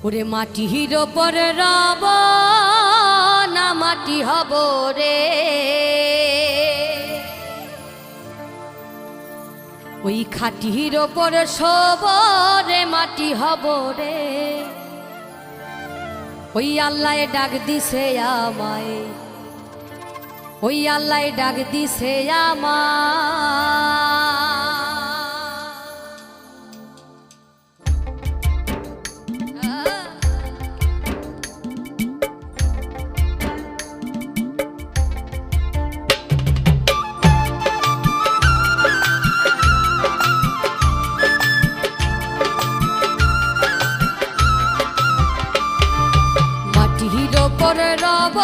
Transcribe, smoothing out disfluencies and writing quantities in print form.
ওরে মাটির ওপরে রব না মাটি হব রে, ওই খাটির ওপরে শোব রে মাটি হব রে। ওই আল্লাহ ডাক দিছে আমায়, ওই আল্লাহ ডাক দিছে আমায়। মাটির ওপরে রব